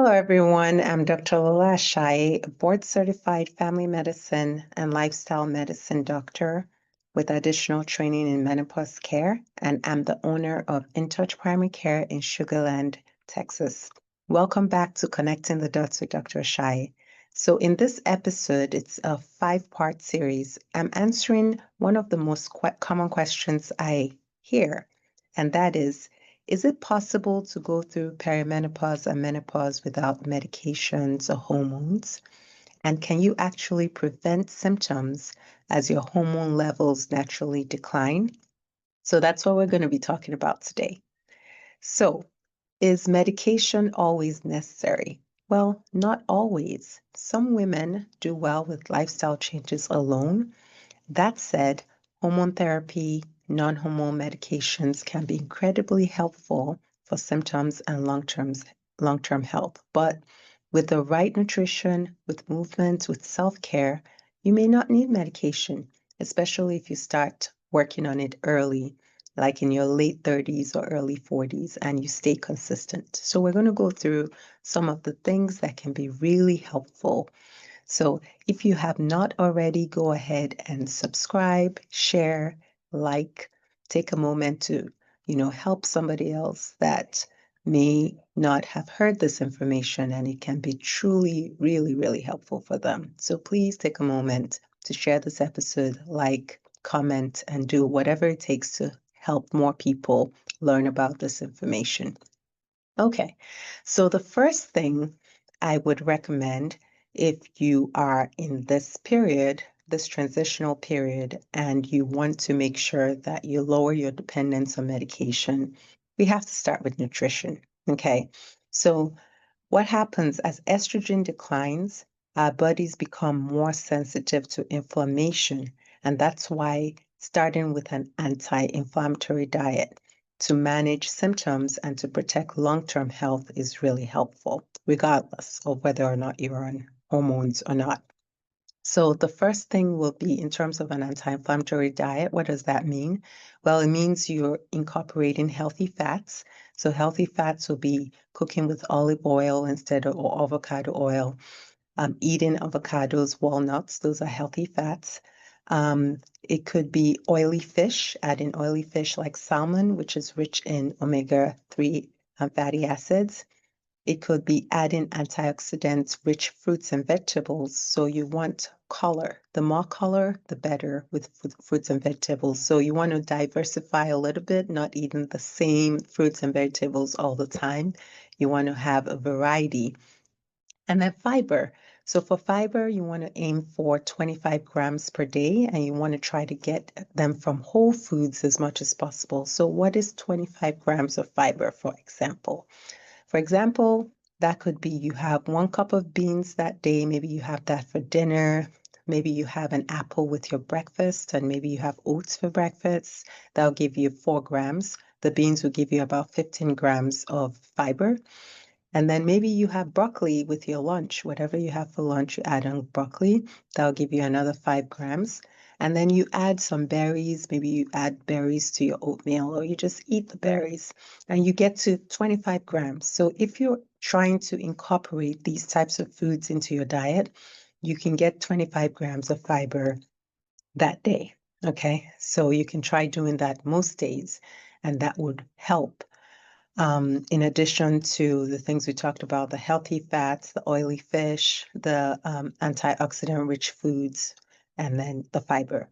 Hello, everyone. I'm Dr. Lola Ashaye, a board-certified family medicine and lifestyle medicine doctor with additional training in menopause care, and I'm the owner of InTouch Primary Care in Sugarland, Texas. Welcome back to Connecting the Dots with Dr. Ashaye. So in this episode, it's a 5-part series. I'm answering one of the most common questions I hear, and that is it possible to go through perimenopause and menopause without medications or hormones? And can you actually prevent symptoms as your hormone levels naturally decline? So that's what we're going to be talking about today. So, is medication always necessary? Well, not always. Some women do well with lifestyle changes alone. That said, hormone therapy, non-hormone medications can be incredibly helpful for symptoms and long-term health. But with the right nutrition, with movement, with self-care, you may not need medication, especially if you start working on it early, like in your late 30s or early 40s, and you stay consistent. So we're going to go through some of the things that can be really helpful. So if you have not already, go ahead and subscribe, share, like, take a moment to, help somebody else that may not have heard this information, and it can be truly, really, really helpful for them. So please take a moment to share this episode, like, comment, and do whatever it takes to help more people learn about this information. Okay, so the first thing I would recommend if you are in this period, this transitional period, and you want to make sure that you lower your dependence on medication, we have to start with nutrition. Okay, so what happens as estrogen declines, our bodies become more sensitive to inflammation, and that's why starting with an anti-inflammatory diet to manage symptoms and to protect long-term health is really helpful, regardless of whether or not you're on hormones or not. So the first thing will be in terms of an anti-inflammatory diet. What does that mean? Well, it means you're incorporating healthy fats. So healthy fats will be cooking with olive oil instead of avocado oil, eating avocados, walnuts, those are healthy fats. It could be oily fish, adding oily fish like salmon, which is rich in omega-3 fatty acids. It could be adding antioxidants, rich fruits and vegetables. So you want color. The more color, the better with fruits and vegetables. So you want to diversify a little bit, not eating the same fruits and vegetables all the time. You want to have a variety. And then fiber. So for fiber, you want to aim for 25 grams per day, and you want to try to get them from whole foods as much as possible. So what is 25 grams of fiber, for example? For example, that could be you have 1 cup of beans that day. Maybe you have that for dinner. Maybe you have an apple with your breakfast, and maybe you have oats for breakfast. That'll give you 4 grams. The beans will give you about 15 grams of fiber. And then maybe you have broccoli with your lunch. Whatever you have for lunch, you add on broccoli. That'll give you another 5 grams. And then you add some berries. Maybe you add berries to your oatmeal, or you just eat the berries, and you get to 25 grams. So if you're trying to incorporate these types of foods into your diet, you can get 25 grams of fiber that day. Okay, so you can try doing that most days, and that would help. In addition to the things we talked about, the healthy fats, the oily fish, the antioxidant-rich foods, and then the fiber.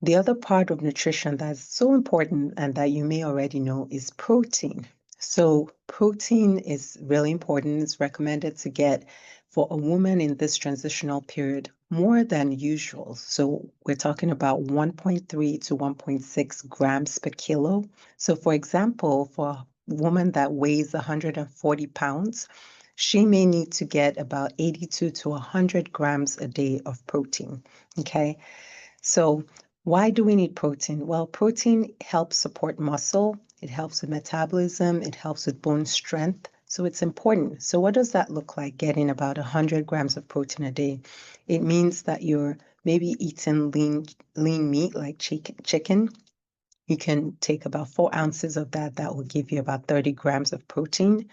The other part of nutrition that's so important and that you may already know is protein. So protein is really important. It's recommended to get for a woman in this transitional period more than usual. So we're talking about 1.3 to 1.6 grams per kilo. So for example, for a woman that weighs 140 pounds, she may need to get about 82 to 100 grams a day of protein. Okay, so why do we need protein? Well, protein helps support muscle, it helps with metabolism, it helps with bone strength. So it's important. So what does that look like, getting about 100 grams of protein a day? It means that you're maybe eating lean meat like chicken. You can take about 4 ounces of that. That will give you about 30 grams of protein.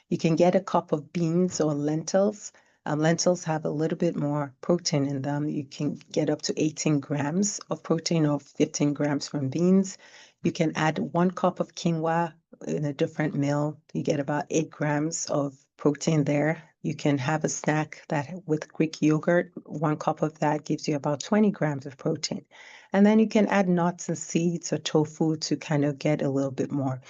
You can get a cup of beans or lentils. Lentils have a little bit more protein in them. You can get up to 18 grams of protein or 15 grams from beans. You can add 1 cup of quinoa in a different meal. You get about 8 grams of protein there. You can have a snack that with Greek yogurt, 1 cup of that gives you about 20 grams of protein. And then you can add nuts and seeds or tofu to kind of get a little bit more.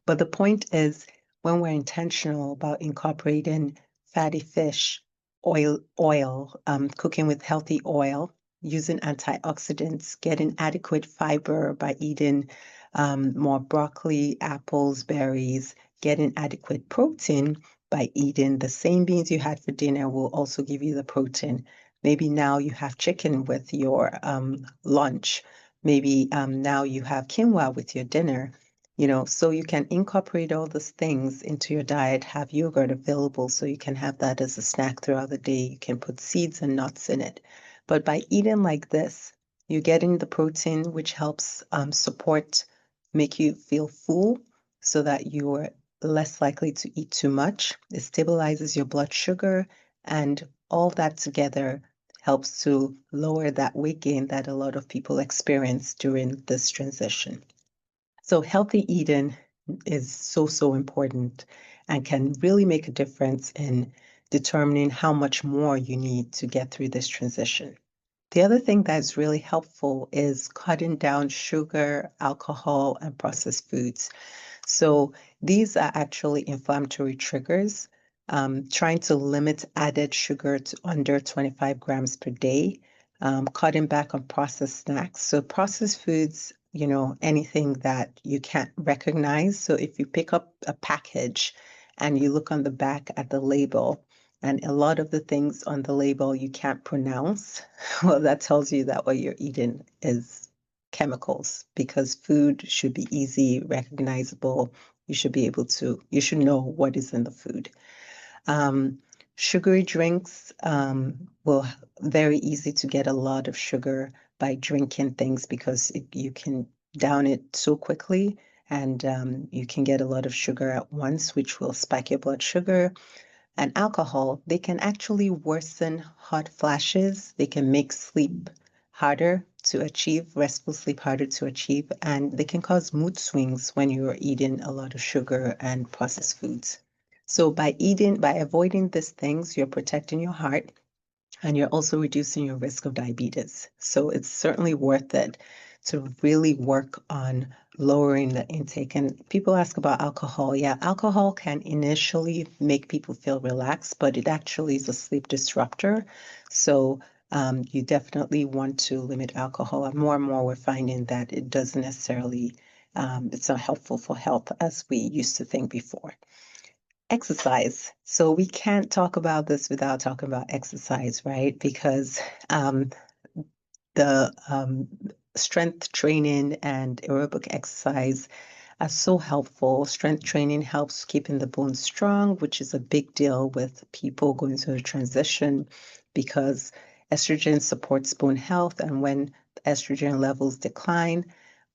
But the point is, when we're intentional about incorporating fatty fish, oil, cooking with healthy oil, using antioxidants, getting adequate fiber by eating more broccoli, apples, berries, getting adequate protein by eating the same beans you had for dinner will also give you the protein. Maybe now you have chicken with your lunch. Maybe now you have quinoa with your dinner. So you can incorporate all those things into your diet, have yogurt available so you can have that as a snack throughout the day. You can put seeds and nuts in it. But by eating like this, you're getting the protein, which helps make you feel full so that you're less likely to eat too much. It stabilizes your blood sugar, and all that together helps to lower that weight gain that a lot of people experience during this transition. So healthy eating is so important and can really make a difference in determining how much more you need to get through this transition. The other thing that's really helpful is cutting down sugar, alcohol, and processed foods. So these are actually inflammatory triggers. Trying to limit added sugar to under 25 grams per day, cutting back on processed snacks. So processed foods, anything that you can't recognize. So if you pick up a package and you look on the back at the label, and a lot of the things on the label you can't pronounce, well, that tells you that what you're eating is chemicals, because food should be easy, recognizable. You should know what is in the food. Sugary drinks will very easy to get a lot of sugar by drinking things because you can down it so quickly, and you can get a lot of sugar at once, which will spike your blood sugar. And alcohol, they can actually worsen hot flashes. They can make sleep harder to achieve, restful sleep harder to achieve, and they can cause mood swings when you're eating a lot of sugar and processed foods. So by avoiding these things, you're protecting your heart and you're also reducing your risk of diabetes. So it's certainly worth it to really work on lowering the intake. And people ask about alcohol. Yeah, alcohol can initially make people feel relaxed, but it actually is a sleep disruptor. So you definitely want to limit alcohol. And more we're finding that it doesn't necessarily, it's not helpful for health as we used to think before. Exercise. So we can't talk about this without talking about exercise, right? Because the strength training and aerobic exercise are so helpful. Strength training helps keeping the bones strong, which is a big deal with people going through a transition because estrogen supports bone health. And when estrogen levels decline,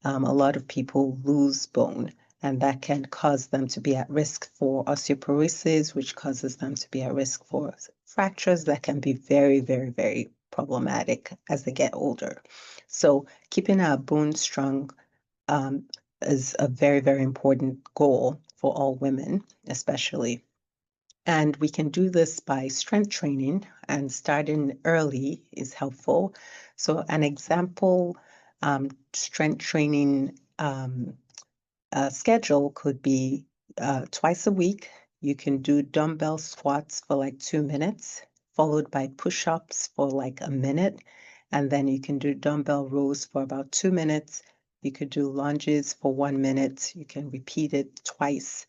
a lot of people lose bone, and that can cause them to be at risk for osteoporosis, which causes them to be at risk for fractures that can be very, very, very problematic as they get older. So keeping our bones strong is a very, very important goal for all women, especially. And we can do this by strength training, and starting early is helpful. So an example strength training schedule could be twice a week. You can do dumbbell squats for like 2 minutes, followed by push-ups for like a minute. And then you can do dumbbell rows for about 2 minutes. You could do lunges for 1 minute. You can repeat it twice.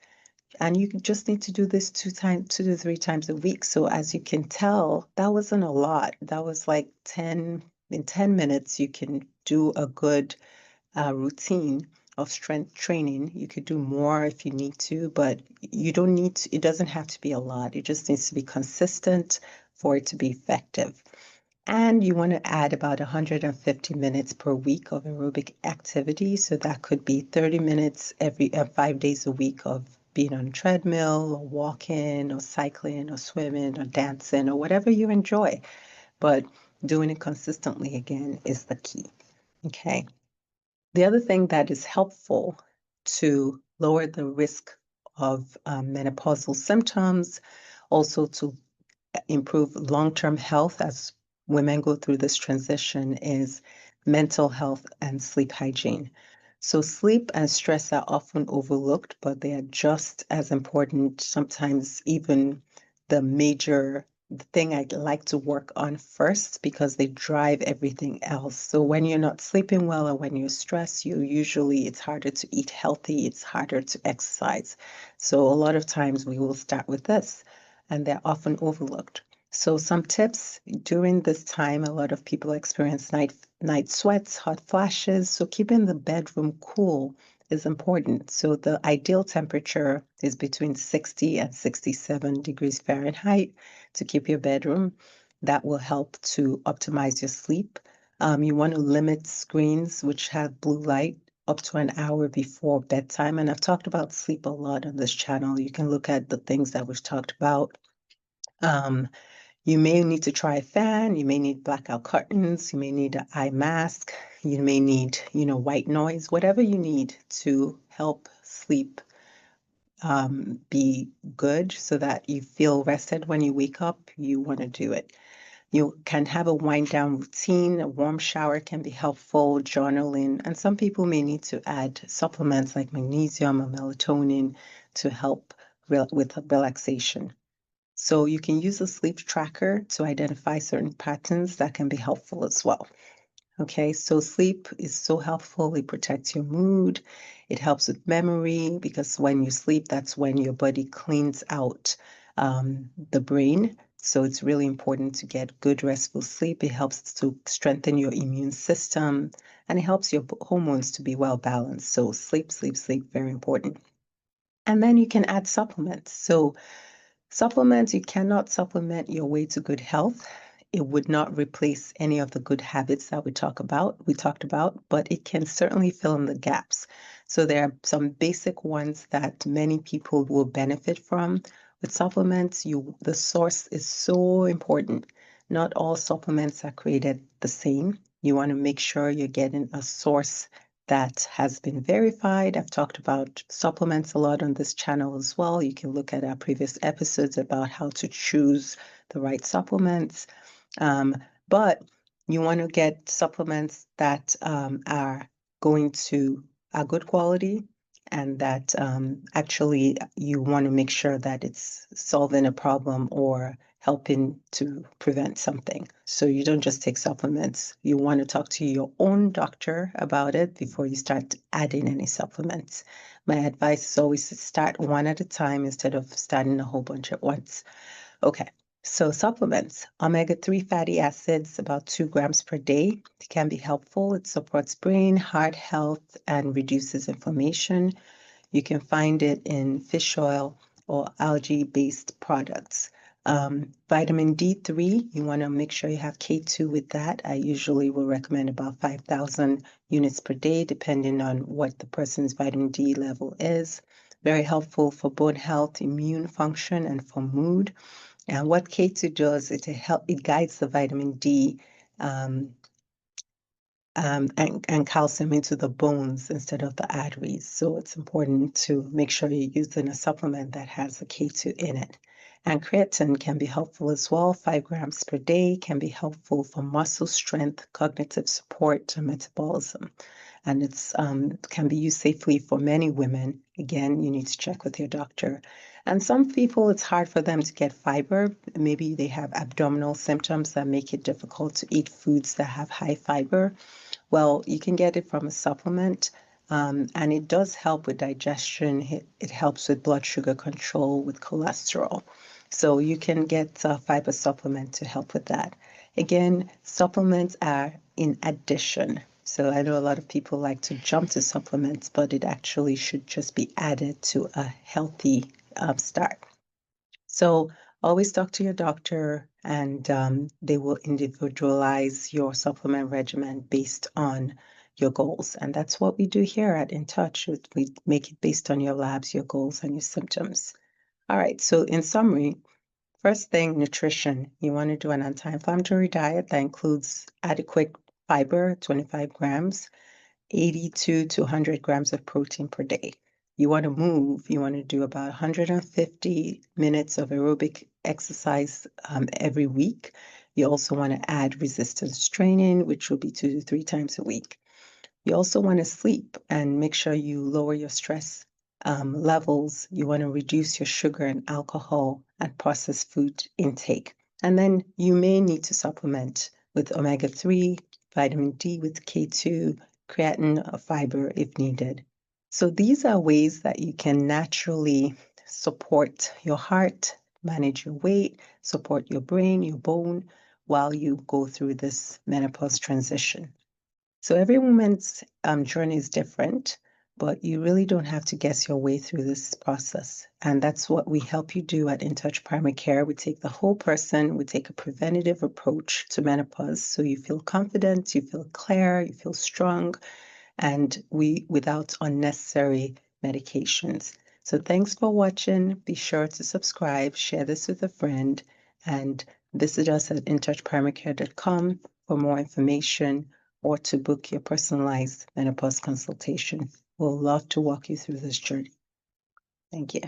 And you just need to do this 2 to 3 times a week. So as you can tell, that wasn't a lot. That was like in 10 minutes, you can do a good routine of strength training. You could do more if you need to, but you don't need to, it doesn't have to be a lot. It just needs to be consistent for it to be effective. And you want to add about 150 minutes per week of aerobic activity. So that could be 30 minutes every 5 days a week of being on a treadmill or walking or cycling or swimming or dancing or whatever you enjoy. But doing it consistently again is the key. Okay. The other thing that is helpful to lower the risk of menopausal symptoms, also to improve long-term health as women go through this transition, is mental health and sleep hygiene. So sleep and stress are often overlooked, but they are just as important, sometimes even the thing I'd like to work on first because they drive everything else. So when you're not sleeping well or when you're stressed, it's harder to eat healthy, it's harder to exercise. So a lot of times we will start with this, and they're often overlooked. So some tips during this time, a lot of people experience night sweats, hot flashes. So keeping the bedroom cool is important. So the ideal temperature is between 60 and 67 degrees Fahrenheit to keep your bedroom. That will help to optimize your sleep. You want to limit screens which have blue light up to an hour before bedtime. And I've talked about sleep a lot on this channel. You can look at the things that we've talked about. You may need to try a fan, you may need blackout curtains, you may need an eye mask, you may need, white noise, whatever you need to help sleep be good so that you feel rested when you wake up, you want to do it. You can have a wind down routine, a warm shower can be helpful, journaling, and some people may need to add supplements like magnesium or melatonin to help with relaxation. So you can use a sleep tracker to identify certain patterns that can be helpful as well. Okay, so sleep is so helpful. It protects your mood. It helps with memory because when you sleep, that's when your body cleans out the brain. So it's really important to get good restful sleep. It helps to strengthen your immune system and it helps your hormones to be well balanced. So sleep, sleep, sleep, very important. And then you can add supplements. So supplements, you cannot supplement your way to good health. It would not replace any of the good habits that we talked about, but it can certainly fill in the gaps. So there are some basic ones that many people will benefit from. With supplements, the source is so important. Not all supplements are created the same. You want to make sure you're getting a source that has been verified. I've talked about supplements a lot on this channel as well. You can look at our previous episodes about how to choose the right supplements. But you want to get supplements that are good quality and that actually you want to make sure that it's solving a problem or helping to prevent something. So you don't just take supplements. You want to talk to your own doctor about it before you start adding any supplements. My advice is always to start one at a time instead of starting a whole bunch at once. Okay, so supplements. Omega-3 fatty acids, about 2 grams per day. It can be helpful. It supports brain, heart health, and reduces inflammation. You can find it in fish oil or algae-based products. Vitamin D3, you want to make sure you have K2 with that. I usually will recommend about 5,000 units per day, depending on what the person's vitamin D level is. Very helpful for bone health, immune function, and for mood. And what K2 does, it guides the vitamin D and calcium into the bones instead of the arteries. So it's important to make sure you're using a supplement that has the K2 in it. And creatine can be helpful as well. 5 grams per day can be helpful for muscle strength, cognitive support, and metabolism. And it's can be used safely for many women. Again, you need to check with your doctor. And some people, it's hard for them to get fiber. Maybe they have abdominal symptoms that make it difficult to eat foods that have high fiber. Well, you can get it from a supplement, and it does help with digestion. It helps with blood sugar control, with cholesterol. So you can get a fiber supplement to help with that. Again, supplements are in addition. So I know a lot of people like to jump to supplements, but it actually should just be added to a healthy start. So always talk to your doctor and they will individualize your supplement regimen based on your goals. And that's what we do here at InTouch. We make it based on your labs, your goals, and your symptoms. All right, so in summary, first thing, nutrition. You want to do an anti-inflammatory diet that includes adequate fiber, 25 grams, 82 to 100 grams of protein per day. You want to move. You want to do about 150 minutes of aerobic exercise every week. You also want to add resistance training, which will be 2 to 3 times a week. You also want to sleep and make sure you lower your stress levels. You want to reduce your sugar and alcohol and processed food intake. And then you may need to supplement with omega-3, vitamin D with K2, creatine, or fiber if needed. So these are ways that you can naturally support your heart, manage your weight, support your brain, your bone, while you go through this menopause transition. So every woman's journey is different, but you really don't have to guess your way through this process. And that's what we help you do at InTouch Primary Care. We take the whole person, we take a preventative approach to menopause. So you feel confident, you feel clear, you feel strong, and without unnecessary medications. So thanks for watching. Be sure to subscribe, share this with a friend, and visit us at intouchprimarycare.com for more information or to book your personalized menopause consultation. We'll love to walk you through this journey. Thank you.